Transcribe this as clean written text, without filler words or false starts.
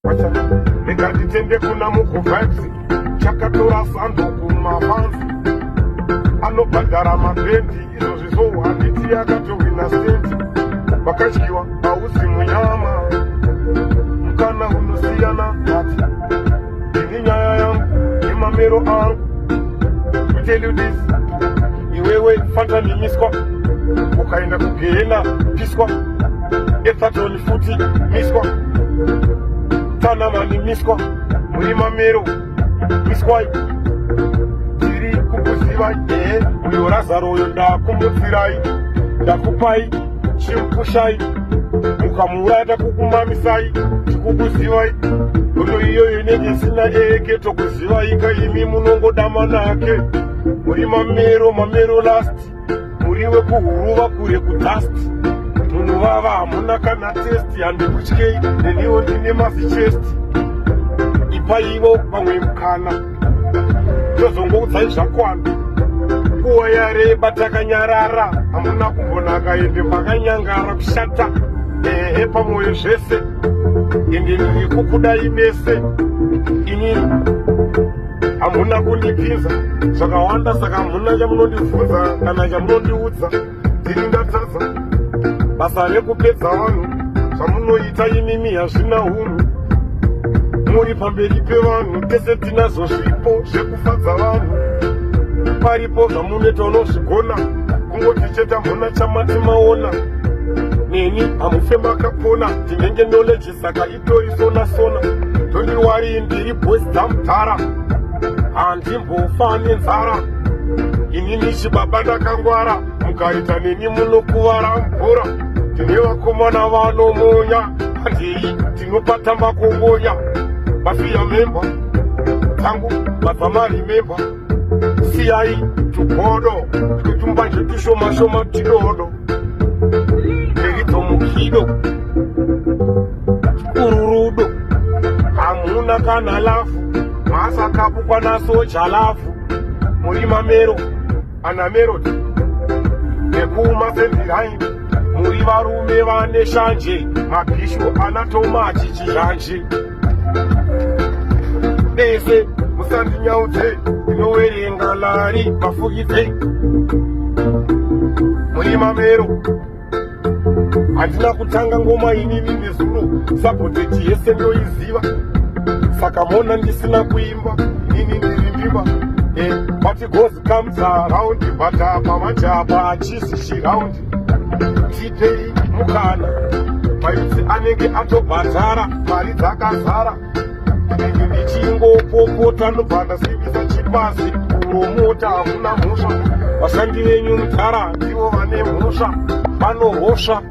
Wacha nikatitende kuna muku vibes chakatora sando kumafansi anobhadhara mabendi izvo zvizo handiti akatowina stendi vakatyiwa hausi munyama mukana unosiyana hati ini nyaya yangu nemamero angu to tell you this iwewe fantanimiswa ukaenda kugehena piswa ethatoni futi miswa tanamani miswa muri mamero miswai tiri kukuzivai uyo razaro uyo ndakumutsirai ndakupai chimpushai mukamuuraya takukumamisai tikukuzivai ono iyoyo inenge isina eke tokuzivai kaimi munongodama nake muri mamero last muri wekuhuruva kure kudasti munhu vava hamuna kana testi handikutyei neniwo ndine masichesti ipaivo vamwe mukana tozongoudzai zvakwana nguva yareba takanyarara hamuna kumbonaka ende makanyangara kushata pamwoyo zvese ende ndiri kukudai mese inini hamuna kundipinza zvakawanda saka hamuna chamunondibvunza kana chamunondiudza ndiri ndatadza basa rekupedza vanhu zvamunoita imimi hazvina unhu muri pamberi pevanhu tese tinazvo zvipo zvekufadza vanhu paripo zvamuneta unozvigona kungoti cheta muna chamati maona neni hamufe makapona ndinenge knowledge saka itori sona toni wari ndiri boys dzamudhara handimbofa nenzara inini chibaba ndakangwara mukaita neni munokuvara mvura ndine vakomana vanomonya handei tinopatamba kongonya vafiya memba tangu vadzamari memba siyai tugodo tutumbanje tushomashoma tidodo nderidzomukhido kururudo hamuna kana lafu masakapukwa nasoja lafu muri mamero anamerodi nekumasendirhaini muri varume vane shanje mabhishu anatomachi chizhanje dese musandinyaudze inowerenga lari mafukidze muri mamero handina kutanga ngoma inini nezuro sabhoteji yese ndoiziva saka mona ndisina kuimba inini ndiri mbimba but it goes comes around but pamajapa achisishi round tipei mukana maitsi anenge atobhadhara mari dzakazara inenge ndichingopopota ndobva ndasivisa chipasi kuromota hamuna mhosva vashandi venyu mudhara ndivo vane mhosva vanohosva